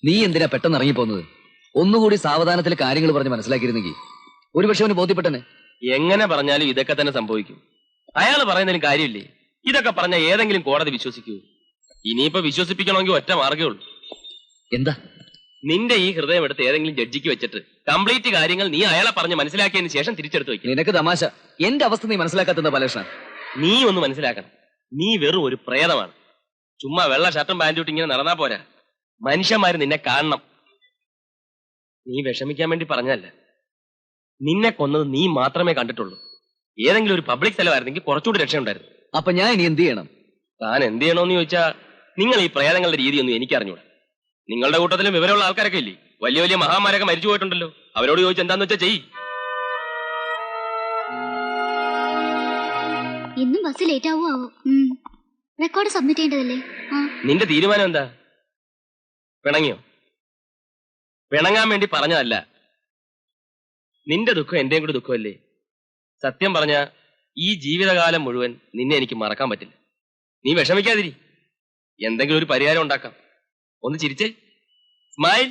നീ എന്തിനാ പെട്ടെന്ന് ഇറങ്ങിപ്പോന്നത്? ഒന്നുകൂടി സാവധാനത്തിൽ കാര്യങ്ങൾ പറഞ്ഞ് മനസ്സിലാക്കിയിരുന്നെങ്കിൽ ഒരുപക്ഷെ അവന് ബോധ്യപ്പെട്ടനെ. എങ്ങനെ പറഞ്ഞാലും ഇതൊക്കെ തന്നെ സംഭവിക്കും. അയാൾ പറയുന്നതിന് കാര്യമില്ലേ? ഇതൊക്കെ പറഞ്ഞ ഏതെങ്കിലും കോടതി വിശ്വസിക്കൂ? ഇനിയിപ്പോ വിശ്വസിപ്പിക്കണമെങ്കിൽ ഒറ്റ മാർഗേ ഉള്ളൂ. എന്താ? നിന്റെ ഈ ഹൃദയം എടുത്ത് ഏതെങ്കിലും ജഡ്ജിക്ക് വെച്ചിട്ട് കംപ്ലീറ്റ് കാര്യങ്ങൾ നീ അയാളെ പറഞ്ഞ് മനസ്സിലാക്കിയതിന് ശേഷം തിരിച്ചെടുത്ത് വെക്കും. നിനക്ക് തമാശ. എന്റെ അവസ്ഥ നീ മനസ്സിലാക്കാത്ത ബാലകൃഷ്ണ. നീ ഒന്ന് മനസ്സിലാക്കണം, നീ വെറും ഒരു പ്രേതമാണ്. ചുമ്മാ വെള്ള ഷർട്ടും പാൻറ്റും ഇട്ട് ഇങ്ങനെ നടന്നാ പോരാ, മനുഷ്യന്മാര് നിന്നെ കാണണം. നീ വിഷമിക്കാൻ വേണ്ടി പറഞ്ഞതല്ല, നിന്നെ കൊന്നത് നീ മാത്രമേ കണ്ടിട്ടുള്ളൂ. ഏതെങ്കിലും ഒരു പബ്ലിക് സ്ഥലമായിരുന്നെങ്കിൽ കുറച്ചുകൂടി രക്ഷയുണ്ടായിരുന്നു. അപ്പൊ ഞാൻ ഇനി എന്ത് ചെയ്യണം? താൻ എന്ത് ചെയ്യണമെന്ന് ചോദിച്ചാ, നിങ്ങൾ ഈ പ്രേതങ്ങളുടെ രീതിയൊന്നും എനിക്കറിഞ്ഞൂടാ. നിങ്ങളുടെ കൂട്ടത്തിലും വിവരമുള്ള ആൾക്കാരൊക്കെ ഇല്ലേ? വലിയ വലിയ മഹാന്മാരൊക്കെ മരിച്ചു പോയിട്ടുണ്ടല്ലോ. അവരോട് ചോദിച്ച് എന്താന്ന് വെച്ചാ ചെയ്യ്. ഇന്നും ബസ് ലേറ്റ് ആവോ? റെക്കോർഡ് സബ്മിറ്റ് ചെയ്യേണ്ടതല്ലേ? നിന്റെ തീരുമാനം എന്താ? പിണങ്ങിയോ? പിണങ്ങാൻ വേണ്ടി പറഞ്ഞതല്ല. നിന്റെ ദുഃഖം എന്റെയും കൂടി ദുഃഖമല്ലേ? സത്യം പറഞ്ഞ ഈ ജീവിതകാലം മുഴുവൻ നിന്നെ എനിക്ക് മറക്കാൻ പറ്റില്ല. നീ വിഷമിക്കാതിരി, എന്തെങ്കിലും ഒരു പരിഹാരം ഉണ്ടാക്കാം. ഒന്ന് ചിരിച്ചേ, സ്മൈൽ.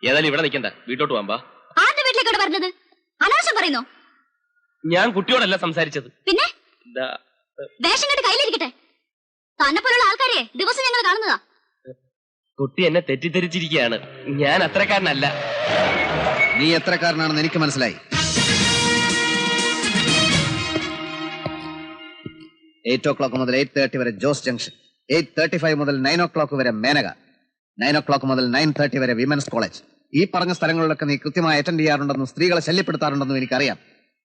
ഏതായാലും ഇവിടെ നിൽക്കണ്ട, വീട്ടോട്ട് പോകാം. ആരുടെ വീട്ടിലേക്കോട്ട് പറഞ്ഞത്? അനാവശ്യം പറയുന്നോ? ഞാൻ കുട്ടിയോടല്ല സംസാരിച്ചത്. പിന്നെ വേഷം കെട്ട് കയ്യിലിരിക്കട്ടെ. തന്നെ പോലുള്ള ആൾക്കാരെ ദിവസം ഞങ്ങൾ കാണുന്നതാ. കുട്ടി എന്നെ തെറ്റിദ്ധരിച്ചിരിക്കുകയാണ്. ഞാൻ അത്രക്കാരനല്ല. നീ എത്രക്കാരനാണെന്ന് എനിക്ക് മനസ്സിലായി. 8 o'clock മുതൽ 8:30 വരെ ജോസ് ജംഗ്ഷൻ, 8:35 മുതൽ 9 o'clock വരെ മേനക, 9 o'clock മുതൽ 9:30 വരെ വിമൻസ് കോളേജ്. ഈ പറഞ്ഞ സ്ഥലങ്ങളിലൊക്കെ നീ കൃത്യമായി അറ്റൻഡ് ചെയ്യാറുണ്ടെന്നും സ്ത്രീകളെ ശല്യപ്പെടുത്താറുണ്ടെന്നും എനിക്കറിയാം.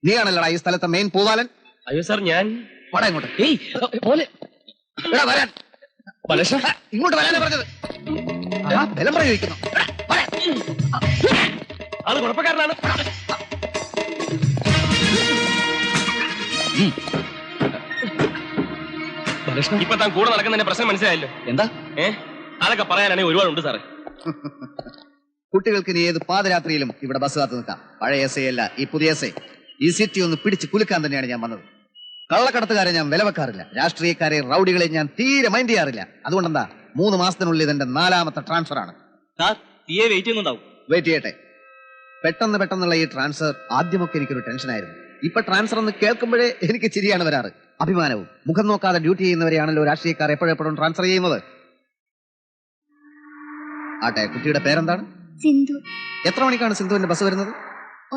നീയാണല്ലടാ ഈ സ്ഥലത്തെ മെയിൻ പൂവാലൻ? അയ്യോ സാർ, ഞാൻ ഇങ്ങോട്ട് വരാൻ. ഇങ്ങോട്ട് വരാനാ പറഞ്ഞത്. ബലം പ്രയോഗിക്കുന്നു. അത് കുഴപ്പക്കാരനാണ്. ഇപ്പൊ താൻ കൂടെ നടക്കുന്നതിന്റെ പ്രശ്നം മനസ്സിലായല്ലോ. എന്താ? അതൊക്കെ പറയാനാണെങ്കിൽ ഒരുപാടുണ്ട് സാറേ. കുട്ടികൾക്ക് ഇനി ഏത് പാതിരാത്രിയിലും ഇവിടെ ബസ് കാത്തു നിൽക്കാം. പഴയ എസ് ഐ അല്ല, ഈ പുതിയ എസ് ഐ. ഈ സിറ്റി ഒന്ന് പിടിച്ച് കുലുക്കാൻ തന്നെയാണ് ഞാൻ വന്നത്. കള്ളക്കടത്തുകാരെ ഞാൻ വില വെക്കാറില്ല, രാഷ്ട്രീയക്കാരെ റൗഡികളെ ഞാൻ തീരെ മൈൻഡ് ചെയ്യാറില്ല. അതുകൊണ്ടെന്താ 3 മാസത്തിനുള്ളിൽ ഇതെന്റെ 4ാമത്തെ ട്രാൻസ്ഫർ ആണ്. വെയിറ്റ് ചെയ്യുന്നുണ്ടാവും. വെയിറ്റ് ചെയ്യട്ടെ. പെട്ടെന്നുള്ള ഈ ട്രാൻസ്ഫർ ആദ്യമൊക്കെ എനിക്കൊരു ടെൻഷനായിരുന്നു. ഇപ്പൊ ട്രാൻസ്ഫർ എന്ന് കേൾക്കുമ്പോഴേ എനിക്ക് ചിരിയാണ് വരാറ്. അഭിമാനവും. മുഖം നോക്കാതെ ഡ്യൂട്ടി ചെയ്യുന്നവരെയാണല്ലോ രാഷ്ട്രീയക്കാർ എപ്പോഴെപ്പോഴും ട്രാൻസ്ഫർ ചെയ്യുന്നത്. ആട്ടെ, കുട്ടിയുടെ പേരെന്താണ്? സിന്ധു. എത്ര മണിക്കാണ് സിന്ധുവിന്റെ ബസ് വരുന്നത്?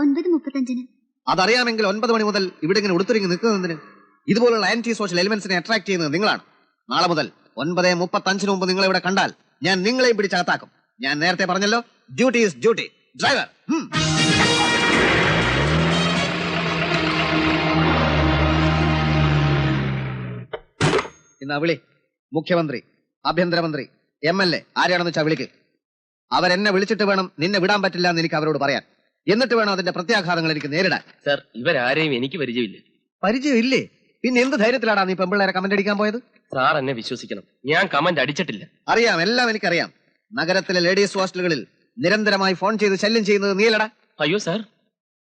9:35. അതറിയാമെങ്കിൽ 9 മണി മുതൽ ഇവിടെ ഇങ്ങനെ ഉടുത്തിരിങ്ങി നിൽക്കുന്നതിന്? ഇതുപോലുള്ള ആന്റി സോഷ്യൽ എലിമെന്റ്സിനെ അട്രാക്ട് ചെയ്യുന്നത് നിങ്ങളാണ്. നാളെ മുതൽ 9:35 മുമ്പ് നിങ്ങളെ ഇവിടെ കണ്ടാൽ ഞാൻ നിങ്ങളെയും പിടിച്ചകത്താക്കും. ഞാൻ നേരത്തെ പറഞ്ഞല്ലോ, ഡ്യൂട്ടി ഈസ് ഡ്യൂട്ടി. ഡ്രൈവർ, ഇന്നാ വിളി. മുഖ്യമന്ത്രി, ആഭ്യന്തരമന്ത്രി, MLA ആരെയാണെന്ന് വെച്ചാൽ വിളിക്ക്. അവരെന്നെ വിളിച്ചിട്ട് വേണം നിന്നെ വിടാൻ പറ്റില്ല എന്ന് എനിക്ക് അവരോട് പറയാൻ. എന്നിട്ട് വേണം അതിന്റെ പ്രത്യാഘാതങ്ങൾ എനിക്ക് നേരിടാൻ. സർ, ഇവരാരെയും എനിക്ക് പരിചയമില്ല. പരിചയമില്ലേ? പിന്നെ എന്ത് ധൈര്യത്തിലാടാ നീ പെമ്പിള്ളേരെ കമന്റ് അടിക്കാൻ പോയത്? സാർ എന്നെ വിശ്വസിക്കണം, ഞാൻ കമന്റ് അടിച്ചിട്ടില്ല. അറിയാം, എല്ലാം എനിക്കറിയാം. നഗരത്തിലെ ലേഡീസ് ഹോസ്റ്റലുകളിൽ നിരന്തരമായി ഫോൺ ചെയ്ത് ശല്യം ചെയ്യുന്നത് നീയല്ലടാ. അയ്യോ സാർ,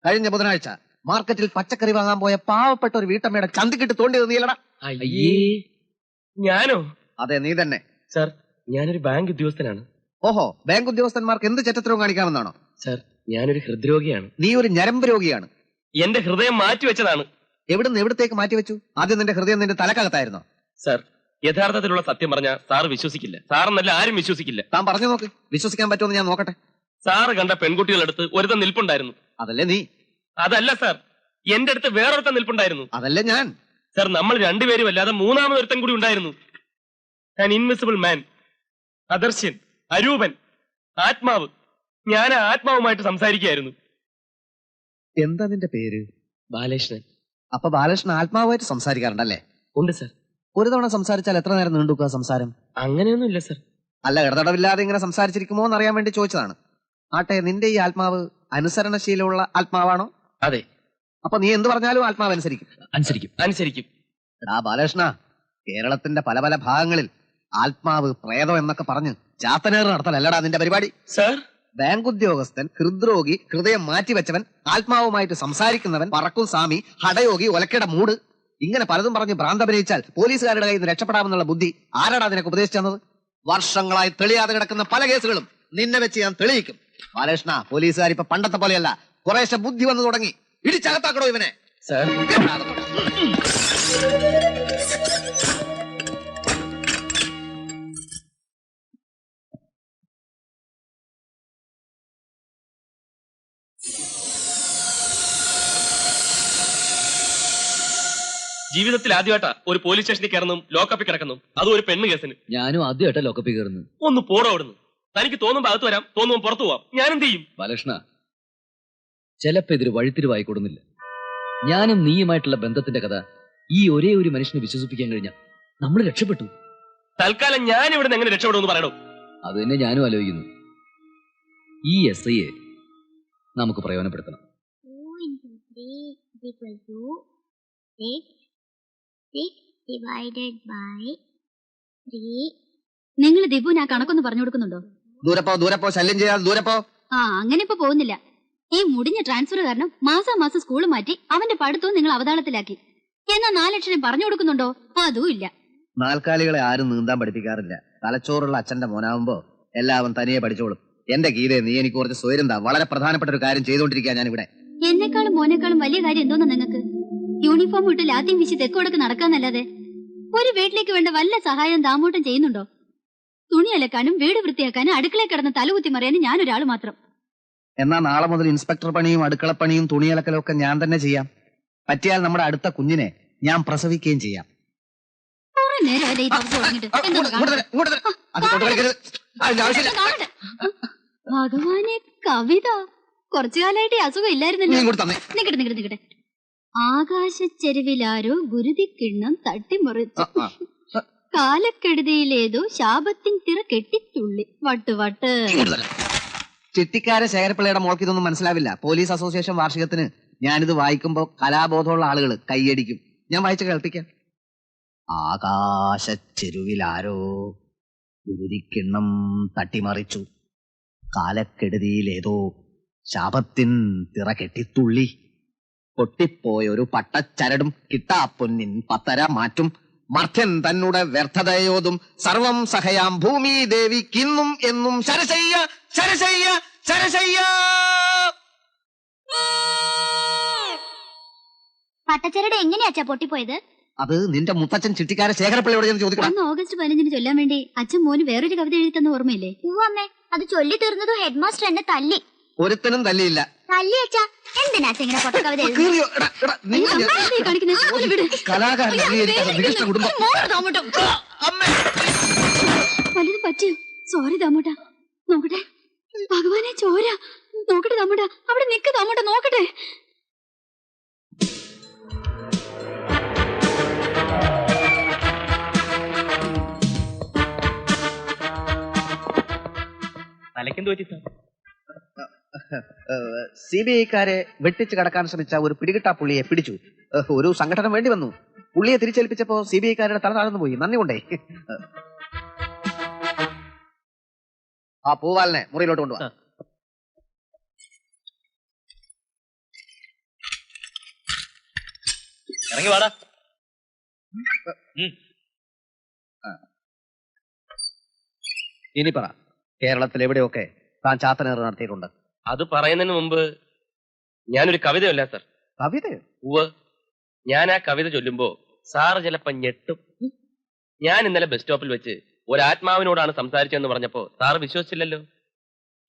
കഴിഞ്ഞ ബുധനാഴ്ച മാർക്കറ്റിൽ പച്ചക്കറി വാങ്ങാൻ പോയ പാവപ്പെട്ട ഒരു വീട്ടമ്മയുടെ ചന്തിക്കിട്ട് തോണ്ടിയത് നീയല്ലടാ. അയ്യേ, ഞാനോ? അതെ, നീ തന്നെ. സാർ, ഞാനൊരു ബാങ്ക് ഉദ്യോഗസ്ഥനാണ്. ഓഹോ, ബാങ്ക് ഉദ്യോഗസ്ഥന്മാർക്ക് എന്ത് ചെറ്റത്രവും കാണിക്കാമെന്നാണോ? സാർ, ഞാനൊരു ഹൃദ്രോഗിയാണ്. നീ ഒരു ഞരമ്പ് രോഗിയാണ്. എന്റെ ഹൃദയം മാറ്റിവെച്ചതാണ്. എവിടുന്ന് എവിടത്തേക്ക് മാറ്റിവെച്ചു? ആദ്യം നിന്റെ ഹൃദയം നിന്റെ തലക്കകത്തായിരുന്നോ? സാർ, യഥാർത്ഥത്തിലുള്ള സത്യം പറഞ്ഞ സാർ വിശ്വസിക്കില്ല. സാറെന്നല്ല ആരും വിശ്വസിക്കില്ല. താൻ പറഞ്ഞു നോക്ക്, വിശ്വസിക്കാൻ പറ്റുമെന്ന് ഞാൻ നോക്കട്ടെ. സാറ് കണ്ട പെൺകുട്ടികളടുത്ത് ഒരുത്തൻ നിൽപ്പുണ്ടായിരുന്നു. അതല്ലേ നീ? അതല്ല സാർ, എന്റെ അടുത്ത് വേറൊരുത്തൻ നിൽപ്പുണ്ടായിരുന്നു. അതല്ലേ ഞാൻ? സാർ, നമ്മൾ രണ്ടുപേരും അല്ലാതെ മൂന്നാമതൊരുത്തൻ കൂടി ഉണ്ടായിരുന്നു. ആൻ ഇൻവിസിബിൾ മാൻ, അദർശ്യൻ, അരൂപൻ, ആത്മാവ്. ഞാൻ ആ ആത്മാവുമായിട്ട് സംസാരിക്കുകയായിരുന്നു. എന്താ നിന്റെ പേര്? ബാലകൃഷ്ണൻ. അപ്പൊ ബാലകൃഷ്ണൻ ആത്മാവുമായിട്ട് സംസാരിക്കാറുണ്ടല്ലേ? ഉണ്ട് സാർ. ഒരു തവണ സംസാരിച്ചാൽ എത്ര നേരം നീണ്ടുക്കുക സംസാരം? അങ്ങനെയൊന്നും ഇല്ല സാർ. അല്ല, ഇടതടവില്ലാതെ ഇങ്ങനെ സംസാരിച്ചിരിക്കുമോ എന്നറിയാൻ വേണ്ടി ചോദിച്ചതാണ്. ആട്ടെ, നിന്റെ ഈ ആത്മാവ് അനുസരണശീലമുള്ള ആത്മാവാണോ? അതെ. അപ്പൊ നീ എന്ത് പറഞ്ഞാലും ആത്മാവ് അനുസരിക്കും. എടാ ബാലകൃഷ്ണ, കേരളത്തിന്റെ പല പല ഭാഗങ്ങളിൽ ആത്മാവ്, പ്രേതം എന്നൊക്കെ പറഞ്ഞ് ചാത്തനേറ് നടത്തലല്ലടാ നിന്റെ പരിപാടി. സാർ, ബാങ്ക് ഉദ്യോഗസ്ഥൻ, ഹൃദ്രോഗി, ഹൃദയം മാറ്റിവെച്ചവൻ, ആത്മാവുമായിട്ട് സംസാരിക്കുന്നവൻ, പറക്കും സ്വാമി, ഹടയോഗി, ഒലക്കയുടെ മൂട്, ഇങ്ങനെ പലതും പറഞ്ഞ് ഭ്രാന്തഭിനയിച്ചാൽ പോലീസുകാരുടെ കയ്യിൽ നിന്ന് രക്ഷപ്പെടാമെന്നുള്ള ബുദ്ധി ആരാടാ നിനക്ക് ഉപദേശിച്ചു തന്നത്? വർഷങ്ങളായി തെളിയാതെ കിടക്കുന്ന പല കേസുകളും നിന്നെ വെച്ച് ഞാൻ തെളിയിക്കും. ബാലകൃഷ്ണ, പോലീസുകാർ ഇപ്പൊ പണ്ടത്തെ പോലെയല്ല, കുറേശ്ശെ ബുദ്ധി വന്നു തുടങ്ങി. ഇടിച്ചകത്താക്കണോ ഇവനെ? സാർ, ജീവിതത്തിൽ ആദ്യമായിട്ടാ ഒരു പോലീസ് സ്റ്റേഷനിൽ കയറുന്നു, ലോക്കപ്പിൽ കിടക്കുന്നു, അതും ഒരു പെണ്ണ് കേസിന്. ഞാനും ആദ്യമായിട്ടാ ലോക്കപ്പിൽ കയറുന്നു. ഒന്ന് പോടോ അവിടുന്ന്. തനിക്ക് തോന്നുമ്പോ അകത്ത് വരാം, തോന്നുമ്പോ പുറത്തു പോവാം. ഞാൻ എന്ത് ചെയ്യും? ബാലകൃഷ്ണ, ചിലപ്പോ ഇതൊരു വഴിത്തിരിവായി കൊടുന്നില്ല. ഞാനും നീയുമായിട്ടുള്ള ബന്ധത്തിന്റെ കഥ ഈ ഒരേ ഒരു മനുഷ്യനെ വിശ്വസിപ്പിക്കാൻ കഴിഞ്ഞാൽ നമ്മൾ രക്ഷപ്പെട്ടു. തൽക്കാലം ഞാൻ ഇവിടെ നിന്ന് എങ്ങനെ രക്ഷപ്പെടുമെന്ന് പറയണോ? അത് തന്നെ ഞാനും ആലോചിക്കുന്നു. ഈ SIയെ നമുക്ക് പ്രയോജനപ്പെടുത്തണം. 2 into 3 is equal to 6. 6 divided by 3. നിങ്ങൾ ദിബു ഞാൻ കണക്കൊന്ന് പറഞ്ഞു കൊടുക്കുന്നുണ്ടോ? ദൂരപ്പോ ശല്യം ചെയ്യാതെ ദൂരപ്പോ. അങ്ങനെ ഇപ്പൊ പോകുന്നില്ല. ഈ മുടിഞ്ഞ ട്രാൻസ്ഫർ കാരണം മാസം സ്കൂൾ മാറ്റി അവന്റെ പഠിത്തവും നിങ്ങൾ അവതാളത്തിലാക്കി. എന്നാ 4 അക്ഷരം പറഞ്ഞു കൊടുക്കുന്നുണ്ടോ? അതും ഇല്ല. നാൽക്കാലികളെ ആരും നീന്താൻ പഠിപ്പിക്കാറില്ല. തലച്ചോറുള്ള അച്ഛന്റെ മോനാവുമ്പോ എല്ലാവരും തനിയെ പഠിച്ചോളും. എന്റെ ഗീതയെ, നീ എനിക്ക് കുറച്ച് സ്വയം താ. വളരെ പ്രധാനപ്പെട്ട ഒരു കാര്യം ചെയ്തുകൊണ്ടിരിക്കുക ഞാൻ ഇവിടെ. എന്നെക്കാളും മോനേക്കാളും വലിയ കാര്യം എന്തോന്നാ നിങ്ങൾക്ക്? യൂണിഫോം ഇട്ട് ലാത്തിയും വീശി തെക്കോടൊക്കെ നടക്കാന്നല്ലാതെ ഒരു വീട്ടിലേക്ക് വേണ്ട വല്ല സഹായം ദാമോട്ടം ചെയ്യുന്നുണ്ടോ? തുണി അലക്കാനും വീട് വൃത്തിയാക്കാനും അടുക്കളയിൽ കിടന്ന് തലകുത്തി മറിയാനും ഞാനൊരാൾ മാത്രം. എന്നാ നാളെ മുതൽ ഇൻസ്പെക്ടർ പണിയും അടുക്കളപ്പണിയും തുണിയലക്കലും ഒക്കെ ഞാൻ തന്നെ ചെയ്യാം. പറ്റിയാൽ നമ്മുടെ അടുത്ത കുഞ്ഞിനെ ഞാൻ പ്രസവിക്കുകയും ചെയ്യാം. കുറെ നേരം ഈ തവസ് തുടങ്ങിയിട്ട് എന്തോന്ന് കാണട്ടെ. ഭഗവാനെ, കവിത കുറച്ചു കാലമായിട്ട് ഈ അസുഖം ഇല്ലായിരുന്നല്ലോ. നിക്കട്ടെ. ആകാശച്ചെരുവിലാരോ ഗുരുതിക്കിണ്ണം തട്ടിമറിച്ചു, കാലക്കെടുതിയിലേതോ ശാപത്തിൻ തിറ കെട്ടിത്തുള്ളി. വട്ട് ചിട്ടിക്കാരെ ശേഖരപ്പിള്ളയുടെ മോൾക്ക് ഇതൊന്നും മനസ്സിലാവില്ല. പോലീസ് അസോസിയേഷൻ വാർഷികത്തിന് ഞാനിത് വായിക്കുമ്പോ കലാബോധമുള്ള ആളുകൾ കൈയടിക്കും. ഞാൻ വായിച്ച് കേൾപ്പിക്കാം. ആകാശച്ചെരുവിലാരോ ഗുരുതിക്കിണ്ണം തട്ടിമറിച്ചു, കാലക്കെടുതിയിലേതോ ശാപത്തിൻ തിറ കെട്ടിത്തുള്ളി. പൊട്ടിപ്പോയൊരു പട്ടച്ചരടും കിട്ടാപ്പൊന്നിൻ പത്തര മാറ്റും, മർത്യൻ തന്നെ വ്യർത്ഥതയോതും സർവം സഹയാം ഭൂമി ദേവിക്കിന്നും എന്നും ശരശയ്യ ശരശയ്യ ശരശയ്യ. പട്ടച്ചരട് എങ്ങനെയാച്ചാ പൊട്ടിപ്പോയത്? അത് നിന്റെ മുത്തച്ഛൻ ചിട്ടിക്കാരെ ശേഖരപ്പിള്ളയോട് ഞാൻ ചോദിക്കണം. അന്ന് August 15 ചൊല്ലാൻ വേണ്ടി അച്ഛൻ മോന് വേറൊരു കവിത എഴുതി തന്ന ഓർമ്മയില്ലേ? അമ്മേ, അത് ചൊല്ലി തീർന്നതും ഹെഡ് മാസ്റ്റർ എന്നെ തല്ലി. ഒരുത്തനും തല്ലിയില്ല. തല്ലി അച്ഛാ. എന്തിനാ ഇങ്ങനെ പൊട്ട കവിത വലുത് പറ്റിയോ? സോറി താമോട്ട. നോക്കട്ടെ. ഭഗവാനെ, ചോര. നോക്കട്ടെ താമോട്ട, അവിടെ നിക്ക് താമോട്ട, നോക്കട്ടെ. തലയ്ക്കെന്ത് പറ്റി സാർ? CBIക്കാരെ വെട്ടിച്ച് കടക്കാൻ ശ്രമിച്ച ഒരു പിടികിട്ടാ പുള്ളിയെ പിടിച്ചു. ഒരു സംഘടന വേണ്ടി വന്നു. പുള്ളിയെ തിരിച്ചേൽപ്പിച്ചപ്പോ CBIക്കാരുടെ തല താഴ്ന്നു പോയി. നന്ദി കൊണ്ടേ. ആ പൂവാലിനെ മുറിയിലോട്ട് കൊണ്ടുപോവാ. ഇറങ്ങി വാടാ. ഇനി പറ, കേരളത്തിൽ എവിടെയൊക്കെ താൻ ചാത്തനേറ് നടത്തിയിട്ടുണ്ട്? അത് പറയുന്നതിന് മുമ്പ് ഞാനൊരു കവിത ചൊല്ലാം സാർ. കവിതയോ? ഉവ്വ്. ഞാൻ ആ കവിത ചൊല്ലുമ്പോ സാറ് ചിലപ്പോ ഞെട്ടും. ഞാൻ ഇന്നലെ ബസ് സ്റ്റോപ്പിൽ വെച്ച് ഒരാത്മാവിനോടാണ് സംസാരിച്ചതെന്ന് പറഞ്ഞപ്പോ സാറ് വിശ്വസിച്ചില്ലല്ലോ.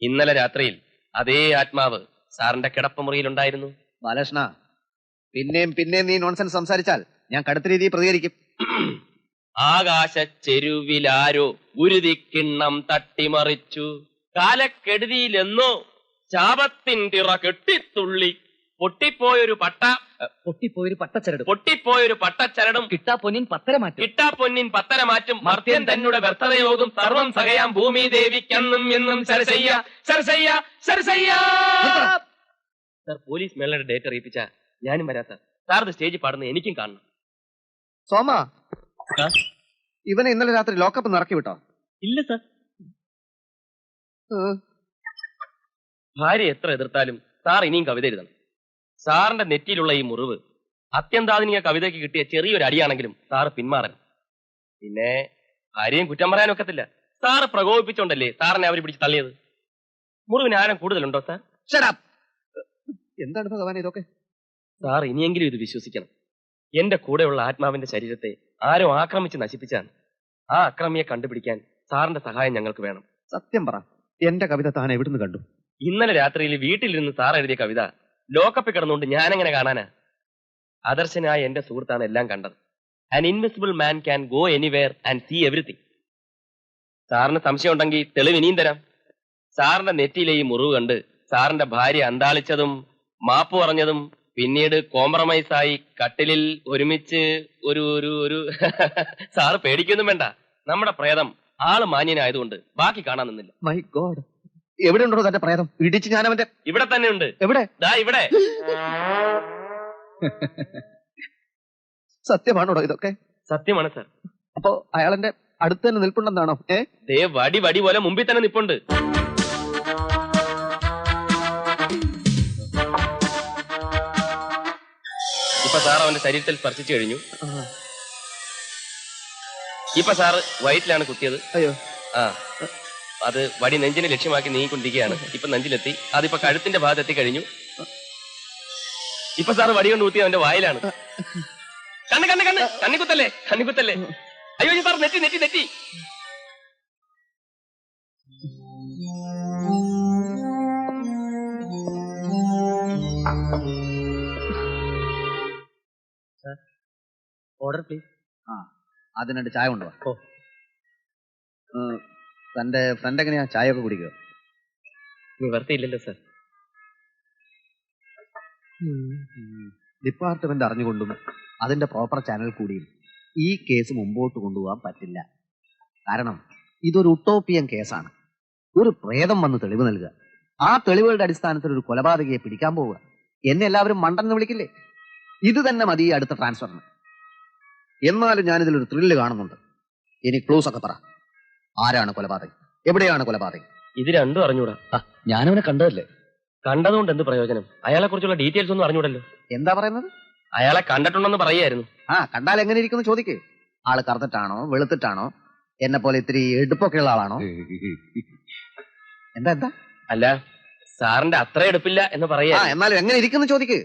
ഇന്നലെ രാത്രിയിൽ അതേ ആത്മാവ് സാറിന്റെ കിടപ്പുമുറിയിലുണ്ടായിരുന്നു. ബാലകൃഷ്ണ, പിന്നെയും നീ നോൺസെൻസ് സംസാരിച്ചാൽ ഞാൻ കടുത്ത രീതിയിൽ പ്രതികരിക്കും. ആകാശച്ചെരുവിലാരോ ഗുരുതിക്കിണ്ണം തട്ടിമറിച്ചു, കാലക്കെടുതിയിലെന്നോ ശാപത്തിൻ തിറ കെട്ടിത്തുള്ളി. പൊട്ടിപ്പോയൊരു പട്ടച്ചരടും കിട്ടാപ്പൊന്നിൻ പത്തര മാറ്റും, മർത്യൻ തന്നെ വ്യർത്ഥതയോതും സർവം സഹയാം ഭൂമി ദേവിക്കെന്നും എന്നും സരസയ്യ സരസയ്യ സരസയ്യ. സാർ, പോലീസ് മേളയുടെ ഡേറ്റ് അറിയിപ്പിച്ച ഞാനും വരാം സാർ. സാർ സ്റ്റേജിൽ പാടുന്ന എനിക്കും കാണണം. സോമ, ഇവനെ ഇന്നലെ രാത്രി ലോക്കപ്പ് നിറക്കി വിട്ടോ? ഇല്ല സാർ. ഭാര്യ എത്ര എതിർത്താലും സാർ ഇനിയും കവിത എഴുതണം. സാറിന്റെ നെറ്റിയിലുള്ള ഈ മുറിവ് അത്യന്താധുനിക കവിതയ്ക്ക് കിട്ടിയ ചെറിയൊരു അടിയാണെങ്കിലും സാറ് പിന്മാറണം. പിന്നെ ഭാര്യയും കുറ്റം പറയാനൊക്കത്തില്ല. സാറ് പ്രകോപിപ്പിച്ചോണ്ടല്ലേ സാറിനെ അവർ പിടിച്ച് തള്ളിയത്. മുറിവിന് ആരം കൂടുതലുണ്ടോ സാർ? Shut up. എന്താണ് ഭഗവാൻ ഇതൊക്കെ? സാർ ഇനിയെങ്കിലും ഇത് വിശ്വസിക്കണം. എന്റെ കൂടെയുള്ള ആത്മാവിന്റെ ശരീരത്തെ ആരോ ആക്രമിച്ച് നശിപ്പിച്ചാണ്. ആ അക്രമിയെ കണ്ടുപിടിക്കാൻ സാറിന്റെ സഹായം ഞങ്ങൾക്ക് വേണം. സത്യം പറ, എന്റെ കവിത താൻ എവിടുന്ന് കണ്ടു? ഇന്നലെ രാത്രിയിൽ വീട്ടിലിരുന്ന് സാർ എഴുതിയ കവിത ലോക്കപ്പിൽ കിടന്നുകൊണ്ട് ഞാനെങ്ങനെ കാണാനാ? ആദർശനായ എന്റെ സുഹൃത്താണ് എല്ലാം കണ്ടത്. An invisible man can go anywhere and see everything. സാറിന് സംശയം ഉണ്ടെങ്കിൽ തെളിവ് ഇനിയും തരാം. സാറിന്റെ നെറ്റിയിലെ ഈ മുറിവ് കണ്ട് സാറിന്റെ ഭാര്യ അന്താളിച്ചതും മാപ്പ് പറഞ്ഞതും പിന്നീട് കോംപ്രമൈസായി കട്ടിലിൽ ഒരുമിച്ച് ഒരു ഒരു ഒരു സാറ് പേടിക്കൊന്നും വേണ്ട. നമ്മുടെ പ്രേതം ആള് മാന്യനായതുകൊണ്ട് ബാക്കി കാണാൻ നിന്നില്ല. മൈ ഗോഡ്, എവിടെ ഉണ്ടോ തന്റെ പ്രേതം? ഇടിച്ച് ഞാൻ അവന്റെ... ഇവിടെ തന്നെ ഉണ്ട്. എവിടെ? ദാ ഇവിടെ. സത്യമാണോടോ ഇതൊക്കെ? സത്യമാണ് സാർ. അപ്പോ അയാളെന്റെ അടുത്ത് തന്നെ നിൽപ്പുണ്ടെന്നാണോ? ദേ വടി വടി പോലെ മുമ്പിൽ തന്നെ നിപ്പുണ്ട്. ഇപ്പൊ സാർ അവന്റെ ശരീരത്തിൽ സ്പർശിച്ചു കഴിഞ്ഞു. ഇപ്പൊ സാറ് വയറ്റിലാണ് കുത്തിയത്. അയ്യോ. ആ, അത് വടി നെഞ്ചിനെ ലക്ഷ്യമാക്കി നീങ്ങിക്കൊണ്ടിരിക്കുകയാണ്. ഇപ്പൊ നെഞ്ചിലെത്തി, അതിപ്പോ കഴുത്തിന്റെ ഭാഗത്ത് എത്തിക്കഴിഞ്ഞു. ഇപ്പൊ സാറ് വടി കൊണ്ട് കുത്തി അവന്റെ വായിലാണ്. കണ്ണ് കണ്ണ് കണ്ണ് കണ്ണിക്കുത്തല്ലേ, കണ്ണിക്കുത്തല്ലേ. അയ്യോ സാർ, നെറ്റി നെറ്റി നെറ്റി. Order please. അതിനുണ്ട് ചായ കൊണ്ടുവാ. ഓ. തന്റെ ഫ്രണ്ട് എങ്ങനെയാ ചായ ഒക്കെ കുടിക്കുക? നിവർത്തിയില്ലല്ലോ സാർ. ഡിപ്പാർട്ട്മെന്റ് അറിഞ്ഞുകൊണ്ടും അതിന്റെ പ്രോപ്പർ ചാനൽ കൂടിയും ഈ കേസ് മുമ്പോട്ട് കൊണ്ടുപോകാൻ പറ്റില്ല. കാരണം ഇതൊരു ഉട്ടോപ്പിയൻ കേസാണ്. ഒരു പ്രേതം വന്ന് തെളിവ് നൽകുക, ആ തെളിവുകളുടെ അടിസ്ഥാനത്തിൽ ഒരു കൊലപാതകയെ പിടിക്കാൻ പോവുക. എന്നെ എല്ലാവരും മണ്ടെന്ന് വിളിക്കില്ലേ? ഇത് തന്നെ മതി അടുത്ത ട്രാൻസ്ഫറിന്. എന്നാലും ഞാനിതിലൊരു ത്രില്ല് കാണുന്നുണ്ട്. ഇനി ക്ലൂസ് ഒക്കെ പറ. ആരാണ് കൊലപാതകി? എവിടെയാണ് കൊലപാതകി? ഇത് രണ്ടും അറിഞ്ഞൂടാ. ഞാനവനെ കണ്ടതല്ലേ. കണ്ടതുകൊണ്ട് എന്ത് പ്രയോജനം? അയാളെ കുറിച്ചുള്ള ഡീറ്റെയിൽസ് ഒന്നും അറിഞ്ഞൂടല്ലോ. എന്താ പറയുന്നത്? അയാളെ കണ്ടിട്ടുണ്ടെന്ന് പറയായിരുന്നു. കണ്ടാൽ എങ്ങനെ ഇരിക്കുന്നു ചോദിക്ക്. ആള് കറുത്തിട്ടാണോ വെളുത്തിട്ടാണോ? എന്നെ പോലെ ഇത്തിരി എടുപ്പൊക്കെയുള്ള ആളാണോ? എന്താ എന്താ? അല്ല, സാറിന്റെ അത്ര എടുപ്പില്ല എന്ന് പറയാ. എന്നാലും എങ്ങനെ ഇരിക്കുന്നു ചോദിക്ക്.